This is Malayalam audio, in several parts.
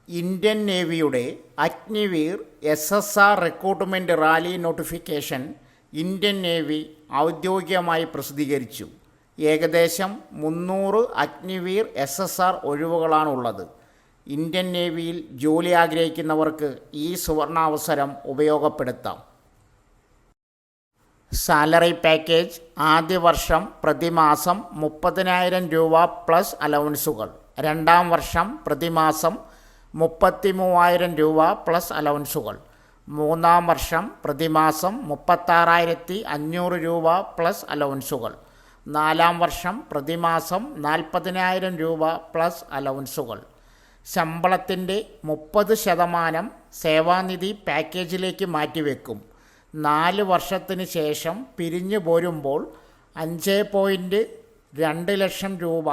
ഇന്ത്യൻ നേവിയുടെ Agniveer SSR recruitment rally notification Indian Navy ഔദ്യോഗികമായി പ്രസിദ്ധീകരിച്ചു. ഏകദേശം 300 അഗ്നിവീർ SSR ഒഴിവുകളാണുള്ളത്. ഇന്ത്യൻ നേവിയിൽ ജോലി ആഗ്രഹിക്കുന്നവർക്ക് ഈ സുവർണാവസരം ഉപയോഗപ്പെടുത്താം. സാലറി പാക്കേജ്: ആദ്യ വർഷം പ്രതിമാസം 30,000 രൂപ പ്ലസ് അലവൻസുകൾ. രണ്ടാം വർഷം പ്രതിമാസം 33,000 രൂപ പ്ലസ് അലവൻസുകൾ. മൂന്നാം വർഷം പ്രതിമാസം 36,500 രൂപ പ്ലസ് അലവൻസുകൾ. നാലാം വർഷം പ്രതിമാസം 40,000 രൂപ പ്ലസ് അലവൻസുകൾ. ശമ്പളത്തിൻ്റെ 30% സേവാനിധി പാക്കേജിലേക്ക് മാറ്റിവെക്കും. 4 വർഷത്തിന് ശേഷം പിരിഞ്ഞു പോരുമ്പോൾ 5.2 ലക്ഷം രൂപ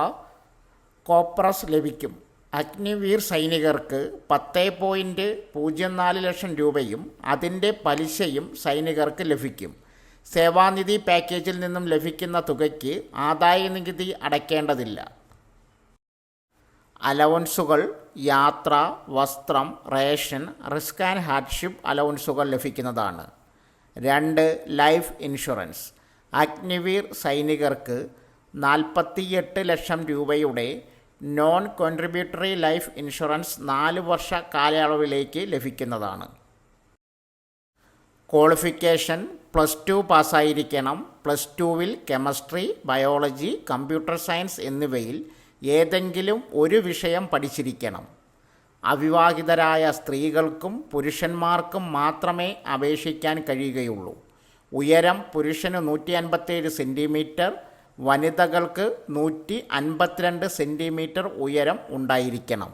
കോപ്രസ് ലഭിക്കും. അഗ്നിവീർ സൈനികർക്ക് 10.04 ലക്ഷം രൂപയും അതിൻ്റെ പലിശയും സൈനികർക്ക് ലഭിക്കും. സേവാനിധി പാക്കേജിൽ നിന്നും ലഭിക്കുന്ന തുകയ്ക്ക് ആദായനികുതി അടയ്ക്കേണ്ടതില്ല. അലവൻസുകൾ: യാത്ര, വസ്ത്രം, റേഷൻ, റിസ്ക് ആൻഡ് ഹാർഡ്ഷിപ്പ് അലവൻസുകൾ ലഭിക്കുന്നതാണ്. 2. ലൈഫ് ഇൻഷുറൻസ്: അഗ്നിവീർ സൈനികർക്ക് 48 ലക്ഷം രൂപയുടെ നോൺ കോൺട്രിബ്യൂട്ടറി ലൈഫ് ഇൻഷുറൻസ് 4 വർഷ കാലയളവിലേക്ക് ലഭിക്കുന്നതാണ്. ക്വാളിഫിക്കേഷൻ: +2 പാസ്സായിരിക്കണം. +2-ൽ കെമിസ്ട്രി, ബയോളജി, കമ്പ്യൂട്ടർ സയൻസ് എന്നിവയിൽ ഏതെങ്കിലും ഒരു വിഷയം പഠിച്ചിരിക്കണം. അവിവാഹിതരായ സ്ത്രീകൾക്കും പുരുഷന്മാർക്കും മാത്രമേ അപേക്ഷിക്കാൻ കഴിയുകയുള്ളൂ. ഉയരം: പുരുഷന് 157 സെൻറ്റിമീറ്റർ, വനിതകൾക്ക് 152 സെൻറ്റിമീറ്റർ ഉയരം ഉണ്ടായിരിക്കണം.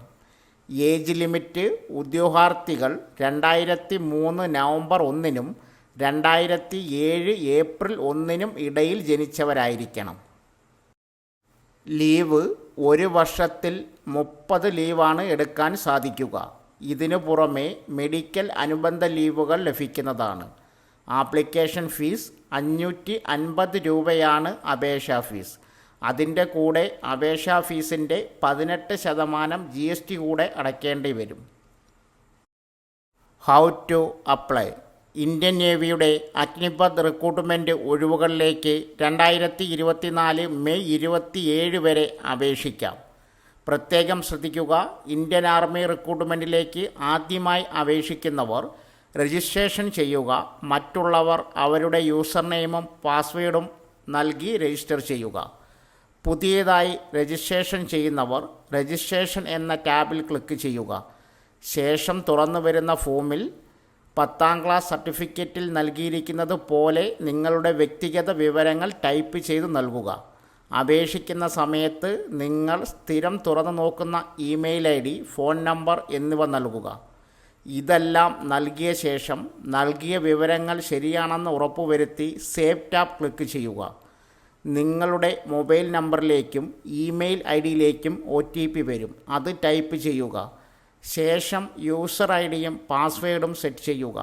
ഏജ് ലിമിറ്റ്: ഉദ്യോഗാർത്ഥികൾ 2003 നവംബർ 1-നും 2007 ഏപ്രിൽ 1-നും ഇടയിൽ ജനിച്ചവരായിരിക്കണം. ലീവ്: 1 വർഷത്തിൽ 30 ലീവാണ് എടുക്കാൻ സാധിക്കുക. ഇതിനു പുറമെ മെഡിക്കൽ അനുബന്ധ ലീവുകൾ ലഭിക്കുന്നതാണ്. ആപ്ലിക്കേഷൻ ഫീസ് 550 രൂപയാണ് അപേക്ഷാ ഫീസ്. അതിൻ്റെ കൂടെ അപേക്ഷാ ഫീസിൻ്റെ 18% GST കൂടെ അടയ്ക്കേണ്ടി വരും. ഹൗ ടു അപ്ലൈ: ഇന്ത്യൻ നേവിയുടെ അഗ്നിപഥ് റിക്രൂട്ട്മെൻറ്റ് ഒഴിവുകളിലേക്ക് 2024 മെയ് 27 വരെ അപേക്ഷിക്കാം. പ്രത്യേകം ശ്രദ്ധിക്കുക, ഇന്ത്യൻ ആർമി റിക്രൂട്ട്മെൻറ്റിലേക്ക് ആദ്യമായി അപേക്ഷിക്കുന്നവർ രജിസ്ട്രേഷൻ ചെയ്യുക. മറ്റുള്ളവർ അവരുടെ യൂസർ നെയിമും പാസ്വേഡും നൽകി രജിസ്റ്റർ ചെയ്യുക. പുതിയതായി രജിസ്ട്രേഷൻ ചെയ്യുന്നവർ രജിസ്ട്രേഷൻ എന്ന ടാബിൽ ക്ലിക്ക് ചെയ്യുക. ശേഷം തുറന്നു വരുന്ന ഫോമിൽ 10ാം ക്ലാസ് സർട്ടിഫിക്കറ്റിൽ നൽകിയിരിക്കുന്നത് പോലെ നിങ്ങളുടെ വ്യക്തിഗത വിവരങ്ങൾ ടൈപ്പ് ചെയ്ത് നൽകുക. അപേക്ഷിക്കുന്ന സമയത്ത് നിങ്ങൾ സ്ഥിരം തുറന്നു നോക്കുന്ന ഇമെയിൽ ID, ഫോൺ നമ്പർ എന്നിവ നൽകുക. ഇതെല്ലാം നൽകിയ ശേഷം നൽകിയ വിവരങ്ങൾ ശരിയാണെന്ന് ഉറപ്പുവരുത്തി സേവ് ടാബ് ക്ലിക്ക് ചെയ്യുക. നിങ്ങളുടെ മൊബൈൽ നമ്പറിലേക്കും ഇമെയിൽ IDയിലേക്കും OTP വരും. അത് ടൈപ്പ് ചെയ്യുക. ശേഷം യൂസർ IDയും പാസ്വേഡും സെറ്റ് ചെയ്യുക.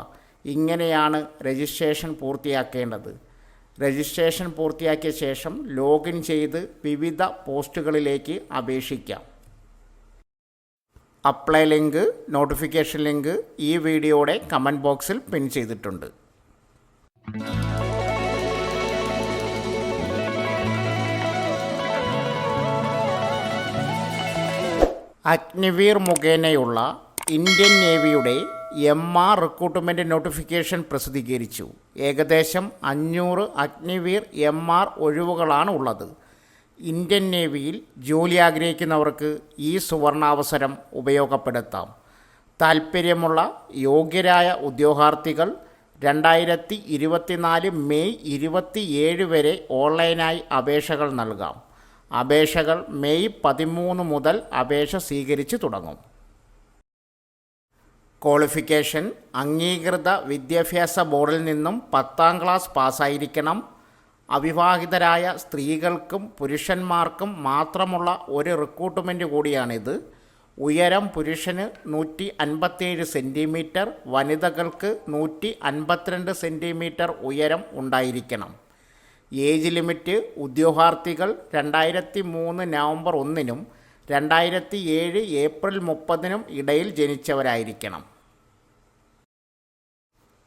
ഇങ്ങനെയാണ് രജിസ്ട്രേഷൻ പൂർത്തിയാക്കേണ്ടത്. രജിസ്ട്രേഷൻ പൂർത്തിയാക്കിയ ശേഷം ലോഗിൻ ചെയ്ത് വിവിധ പോസ്റ്റുകളിലേക്ക് അപേക്ഷിക്കാം. അപ്ലൈ ലിങ്ക്, നോട്ടിഫിക്കേഷൻ ലിങ്ക് ഈ വീഡിയോയുടെ കമൻറ്റ് ബോക്സിൽ പിൻ ചെയ്തിട്ടുണ്ട്. അഗ്നിവീർ മുഖേനയുള്ള ഇന്ത്യൻ നേവിയുടെ MR റിക്രൂട്ട്മെൻറ്റ് നോട്ടിഫിക്കേഷൻ പ്രസിദ്ധീകരിച്ചു. ഏകദേശം 500 അഗ്നിവീർ MR ഒഴിവുകളാണ് ഉള്ളത്. ഇന്ത്യൻ നേവിയിൽ ജോലി ആഗ്രഹിക്കുന്നവർക്ക് ഈ സുവർണാവസരം ഉപയോഗപ്പെടുത്താം. താൽപ്പര്യമുള്ള യോഗ്യരായ ഉദ്യോഗാർത്ഥികൾ 2024 മെയ് 27 വരെ ഓൺലൈനായി അപേക്ഷകൾ നൽകാം. അപേക്ഷകൾ മെയ് 13 മുതൽ അപേക്ഷ സ്വീകരിച്ചു തുടങ്ങും. ക്വാളിഫിക്കേഷൻ: അംഗീകൃത വിദ്യാഭ്യാസ ബോർഡിൽ നിന്നും 10ാം ക്ലാസ് പാസ്സായിരിക്കണം. അവിവാഹിതരായ സ്ത്രീകൾക്കും പുരുഷന്മാർക്കും മാത്രമുള്ള ഒരു റിക്രൂട്ട്മെൻറ്റ് കൂടിയാണിത്. ഉയരം: പുരുഷന് 157 സെൻറ്റിമീറ്റർ, വനിതകൾക്ക് 152 സെൻറ്റിമീറ്റർ ഉയരം ഉണ്ടായിരിക്കണം. ഏജ് ലിമിറ്റ്: ഉദ്യോഗാർത്ഥികൾ 2003 നവംബർ 1-നും 2007 ഏപ്രിൽ 30 ഇടയിൽ ജനിച്ചവരായിരിക്കണം.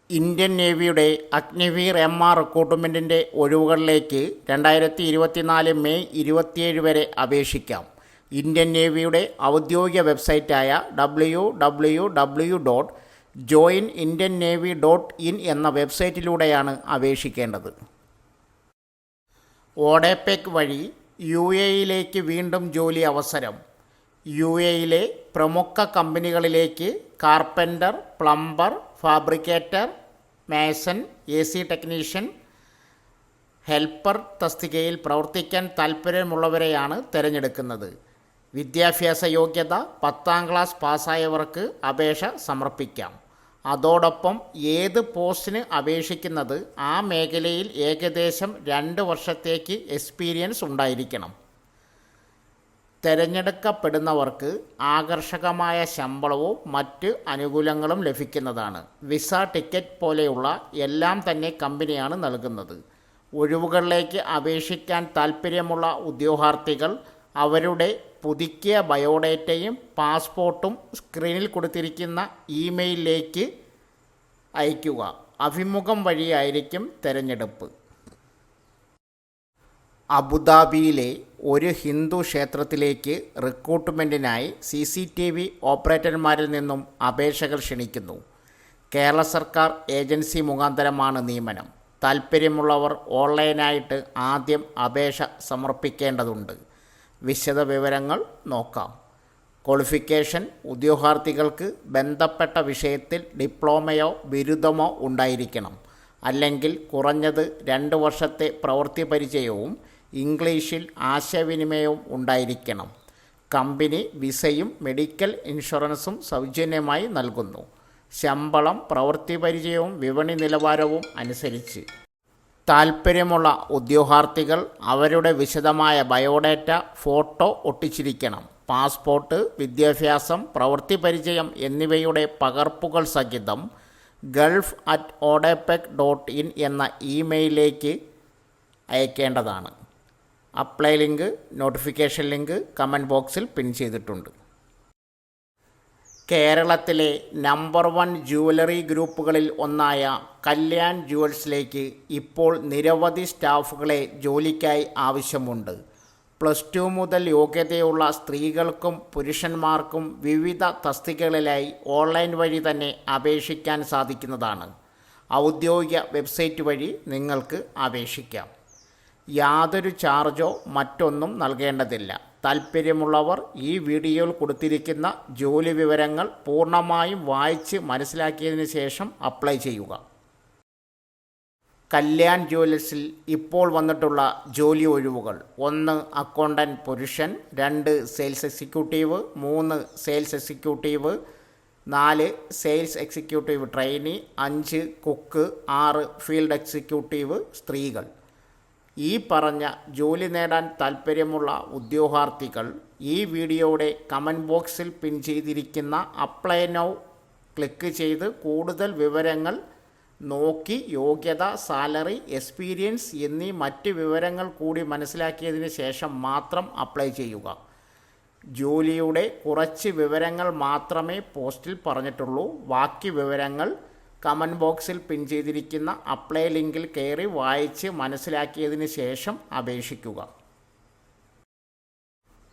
ഇന്ത്യൻ നേവിയുടെ അഗ്നിവീർ MR റിക്രൂട്ട്മെൻറ്റിൻ്റെ ഒഴിവുകളിലേക്ക് 2024 മെയ് 27 വരെ അപേക്ഷിക്കാം. ഇന്ത്യൻ നേവിയുടെ ഔദ്യോഗിക വെബ്സൈറ്റായ www.joinindiannavy.in എന്ന വെബ്സൈറ്റിലൂടെയാണ് അപേക്ഷിക്കേണ്ടത്. ഓഡെപെക് വഴി UAEയിലേക്ക് വീണ്ടും ജോലി അവസരം. UAEയിലെ പ്രമുഖ കമ്പനികളിലേക്ക് carpenter, plumber, fabricator, mason, AC technician, helper തസ്തികയിൽ പ്രവർത്തിക്കാൻ താൽപ്പര്യമുള്ളവരെയാണ് തിരഞ്ഞെടുക്കുന്നത്. വിദ്യാഭ്യാസ യോഗ്യത 10ാം ക്ലാസ് പാസ്സായവർക്ക് അപേക്ഷ സമർപ്പിക്കാം. അതോടൊപ്പം ഏത് പോസ്റ്റിന് അപേക്ഷിക്കുന്നത് ആ മേഖലയിൽ ഏകദേശം 2 വർഷത്തേക്ക് എക്സ്പീരിയൻസ് ഉണ്ടായിരിക്കണം. തിരഞ്ഞെടുക്കപ്പെടുന്നവർക്ക് ആകർഷകമായ ശമ്പളവും മറ്റ് ആനുകൂല്യങ്ങളും ലഭിക്കുന്നതാണ്. വിസ, ടിക്കറ്റ് പോലെയുള്ള എല്ലാം തന്നെ കമ്പനിയാണ് നൽകുന്നത്. ഒഴിവുകളിലേക്ക് അപേക്ഷിക്കാൻ താൽപ്പര്യമുള്ള ഉദ്യോഗാർത്ഥികൾ അവരുടെ പുതുക്കിയ ബയോഡേറ്റയും പാസ്പോർട്ടും സ്ക്രീനിൽ കൊടുത്തിരിക്കുന്ന ഇമെയിലിലേക്ക് അയയ്ക്കുക. അഭിമുഖം വഴിയായിരിക്കും തിരഞ്ഞെടുപ്പ്. അബുദാബിയിലെ ഒരു ഹിന്ദു ക്ഷേത്രത്തിലേക്ക് റിക്രൂട്ട്മെൻറ്റിനായി CCTV ഓപ്പറേറ്റർമാരിൽ നിന്നും അപേക്ഷകൾ ക്ഷണിക്കുന്നു. കേരള സർക്കാർ ഏജൻസി മുഖാന്തരമാണ് നിയമനം. താൽപ്പര്യമുള്ളവർ ഓൺലൈനായിട്ട് ആദ്യം അപേക്ഷ സമർപ്പിക്കേണ്ടതുണ്ട്. വിശദ വിവരങ്ങൾ നോക്കാം. ക്വാളിഫിക്കേഷൻ: ഉദ്യോഗാർത്ഥികൾക്ക് ബന്ധപ്പെട്ട വിഷയത്തിൽ ഡിപ്ലോമയോ ബിരുദമോ ഉണ്ടായിരിക്കണം. അല്ലെങ്കിൽ കുറഞ്ഞത് 2 വർഷത്തെ പ്രവൃത്തി പരിചയവും ഇംഗ്ലീഷിൽ ആശയവിനിമയവും ഉണ്ടായിരിക്കണം. കമ്പനി വിസയും മെഡിക്കൽ ഇൻഷുറൻസും സൗജന്യമായി നൽകുന്നു. ശമ്പളം പ്രവൃത്തി പരിചയവും വിപണി നിലവാരവും അനുസരിച്ച്. താൽപ്പര്യമുള്ള ഉദ്യോഗാർത്ഥികൾ അവരുടെ വിശദമായ ബയോഡേറ്റ ഫോട്ടോ ഒട്ടിച്ചിരിക്കണം. പാസ്പോർട്ട്, വിദ്യാഭ്യാസം, പ്രവൃത്തി പരിചയം എന്നിവയുടെ പകർപ്പുകൾ സഹിതം gulf@odepec.in എന്ന ഇമെയിലിലേക്ക് അയക്കേണ്ടതാണ്. Apply link, notification link comment ബോക്സിൽ പിൻ ചെയ്തിട്ടുണ്ട്. കേരളത്തിലെ നമ്പർ 1 ജുവലറി ഗ്രൂപ്പുകളിൽ ഒന്നായ കല്യാൺ ജുവൽസിലേക്ക് ഇപ്പോൾ നിരവധി സ്റ്റാഫുകളെ ജോലിക്കായി ആവശ്യമുണ്ട്. +2 മുതൽ യോഗ്യതയുള്ള സ്ത്രീകൾക്കും പുരുഷന്മാർക്കും വിവിധ തസ്തികകളിലായി ഓൺലൈൻ വഴി തന്നെ അപേക്ഷിക്കാൻ സാധിക്കുന്നതാണ്. ഔദ്യോഗിക വെബ്സൈറ്റ് വഴി നിങ്ങൾക്ക് അപേക്ഷിക്കാം. യാതൊരു ചാർജോ മറ്റൊന്നും നൽകേണ്ടതില്ല. താൽപ്പര്യമുള്ളവർ ഈ വീഡിയോയിൽ കൊടുത്തിരിക്കുന്ന ജോലി വിവരങ്ങൾ പൂർണ്ണമായും വായിച്ച് മനസ്സിലാക്കിയതിന് ശേഷം അപ്ലൈ ചെയ്യുക. കല്യാൺ ജുവൽസിൽ ഇപ്പോൾ വന്നിട്ടുള്ള ജോലി ഒഴിവുകൾ: 1 അക്കൗണ്ടൻറ്റ് പുരുഷൻ, 2 sales executive, 3 sales executive, 4 sales executive trainee, 5 cook, 6 field executive സ്ത്രീകൾ. ഈ പറഞ്ഞ ജോലി നേടാൻ താൽപ്പര്യമുള്ള ഉദ്യോഗാർത്ഥികൾ ഈ വീഡിയോയുടെ കമൻറ്റ് ബോക്സിൽ പിൻ ചെയ്തിരിക്കുന്ന അപ്ലൈ നൗ ക്ലിക്ക് ചെയ്ത് കൂടുതൽ വിവരങ്ങൾ നോക്കി യോഗ്യത, സാലറി, എക്സ്പീരിയൻസ് എന്നീ മറ്റ് വിവരങ്ങൾ കൂടി മനസ്സിലാക്കിയതിന് ശേഷം മാത്രം അപ്ലൈ ചെയ്യുക. ജോലിയുടെ കുറച്ച് വിവരങ്ങൾ മാത്രമേ പോസ്റ്റിൽ പറഞ്ഞിട്ടുള്ളൂ. ബാക്കി വിവരങ്ങൾ കമൻറ്റ് ബോക്സിൽ പിൻ ചെയ്തിരിക്കുന്ന അപ്ലൈ ലിങ്കിൽ കയറി വായിച്ച് മനസ്സിലാക്കിയതിന് ശേഷം അപേക്ഷിക്കുക.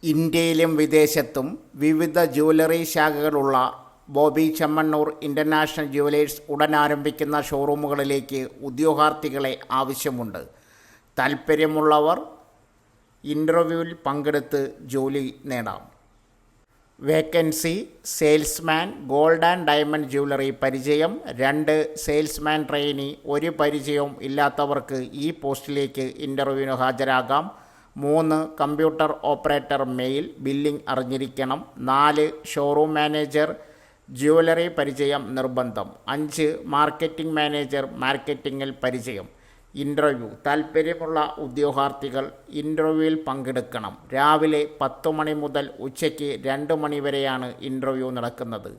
ഇന്ത്യയിലും വിദേശത്തും വിവിധ ജുവലറി ശാഖകളുള്ള ബോബി ചെമ്മണ്ണൂർ ഇൻ്റർനാഷണൽ ജുവലേഴ്സ് ഉടൻ ആരംഭിക്കുന്ന ഷോറൂമുകളിലേക്ക് ഉദ്യോഗാർത്ഥികളെ ആവശ്യമുണ്ട്. താൽപ്പര്യമുള്ളവർ ഇൻ്റർവ്യൂവിൽ പങ്കെടുത്ത് ജോലി നേടാം. Vacancy: salesman, gold and diamond jewellery പരിചയം, 2 സെയിൽസ്മാൻ ട്രെയിനി. ഒരു പരിചയവും ഇല്ലാത്തവർക്ക് ഈ പോസ്റ്റിലേക്ക് ഇൻ്റർവ്യൂവിന് ഹാജരാകാം. 3 കമ്പ്യൂട്ടർ ഓപ്പറേറ്റർ മെയിൽ, ബില്ലിംഗ് അറിഞ്ഞിരിക്കണം. 4 ഷോറൂം മാനേജർ ജുവലറി പരിചയം നിർബന്ധം. 5 മാർക്കറ്റിംഗ് മാനേജർ മാർക്കറ്റിങ്ങിൽ പരിചയം. ഇൻ്റർവ്യൂ: താൽപ്പര്യമുള്ള ഉദ്യോഗാർത്ഥികൾ ഇൻ്റർവ്യൂവിൽ പങ്കെടുക്കണം. രാവിലെ 10 മണി മുതൽ ഉച്ചയ്ക്ക് 2 മണി വരെയാണ് ഇൻ്റർവ്യൂ നടക്കുന്നത്.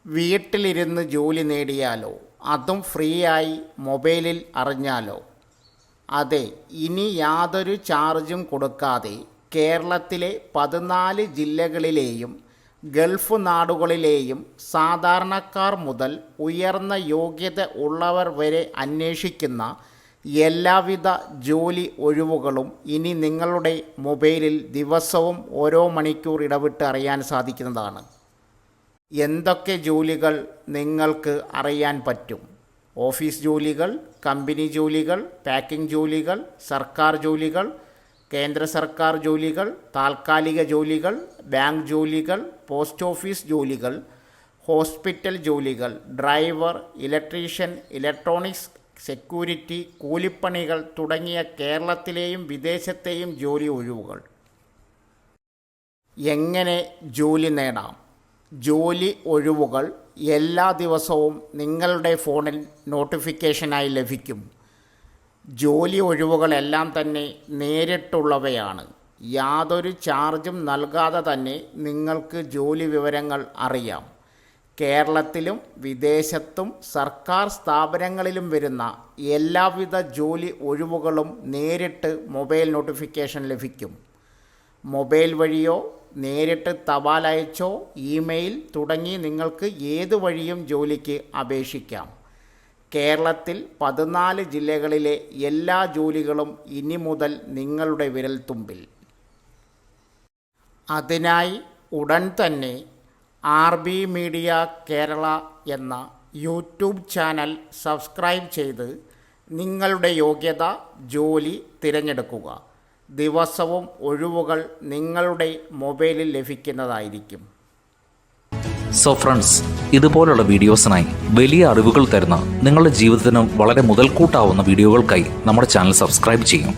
വീട്ടിലിരുന്ന് ജോലി നേടിയാലോ, അതും ഫ്രീ ആയി മൊബൈലിൽ അറിഞ്ഞാലോ? അതെ, ഇനി യാതൊരു ചാർജും കൊടുക്കാതെ കേരളത്തിലെ 14 ജില്ലകളിലെയും ഗൾഫ് നാടുകളിലെയും സാധാരണക്കാർ മുതൽ ഉയർന്ന യോഗ്യത ഉള്ളവർ വരെ അന്വേഷിക്കുന്ന എല്ലാവിധ ജോലി ഒഴിവുകളും ഇനി നിങ്ങളുടെ മൊബൈലിൽ ദിവസവും ഓരോ മണിക്കൂർ ഇടവിട്ട് അറിയാൻ സാധിക്കുന്നതാണ്. എന്തൊക്കെ ജോലികൾ നിങ്ങൾക്ക് അറിയാൻ പറ്റും? ഓഫീസ് ജോലികൾ, കമ്പനി ജോലികൾ, പാക്കിംഗ് ജോലികൾ, സർക്കാർ ജോലികൾ, കേന്ദ്ര സർക്കാർ ജോലികൾ, താൽക്കാലിക ജോലികൾ, ബാങ്ക് ജോലികൾ, പോസ്റ്റ് ഓഫീസ് ജോലികൾ, ഹോസ്പിറ്റൽ ജോലികൾ, ഡ്രൈവർ, ഇലക്ട്രീഷ്യൻ, ഇലക്ട്രോണിക്സ്, സെക്യൂരിറ്റി, കൂലിപ്പണികൾ തുടങ്ങിയ കേരളത്തിലെയും വിദേശത്തെയും ജോലി ഒഴിവുകൾ. എങ്ങനെ ജോലി നേടാം? ജോലി ഒഴിവുകൾ എല്ലാ ദിവസവും നിങ്ങളുടെ ഫോണിൽ നോട്ടിഫിക്കേഷനായി ലഭിക്കും. ജോലി ഒഴിവുകളെല്ലാം തന്നെ നേരിട്ടുള്ളവയാണ്. യാതൊരു ചാർജും നൽകാതെ തന്നെ നിങ്ങൾക്ക് ജോലി വിവരങ്ങൾ അറിയാം. കേരളത്തിലും വിദേശത്തും സർക്കാർ സ്ഥാപനങ്ങളിലും വരുന്ന എല്ലാവിധ ജോലി ഒഴിവുകളും നേരിട്ട് മൊബൈൽ നോട്ടിഫിക്കേഷൻ ലഭിക്കും. മൊബൈൽ വഴിയോ നേരിട്ട് തപാൽ അയച്ചോ ഇമെയിൽ തുടങ്ങി നിങ്ങൾക്ക് ഏത് വഴിയും ജോലിക്ക് അപേക്ഷിക്കാം. കേരളത്തിൽ 14 ജില്ലകളിലെ എല്ലാ ജോലികളും ഇനി മുതൽ നിങ്ങളുടെ വിരൽത്തുമ്പിൽ. അതിനായി ഉടൻ തന്നെ RB മീഡിയ കേരള എന്ന യൂട്യൂബ് ചാനൽ സബ്സ്ക്രൈബ് ചെയ്ത് നിങ്ങളുടെ യോഗ്യത, ജോലി തിരഞ്ഞെടുക്കുക. ദിവസവും ഒഴിവുകൾ നിങ്ങളുടെ മൊബൈലിൽ ലഭിക്കുന്നതായിരിക്കും. സോ ഫ്രണ്ട്സ്, ഇതുപോലുള്ള വീഡിയോസിനായി വലിയ അറിവുകൾ തരുന്ന നിങ്ങളുടെ ജീവിതത്തിന് വളരെ മുതൽക്കൂട്ടാവുന്ന വീഡിയോകൾക്കായി നമ്മുടെ ചാനൽ സബ്സ്ക്രൈബ് ചെയ്യും.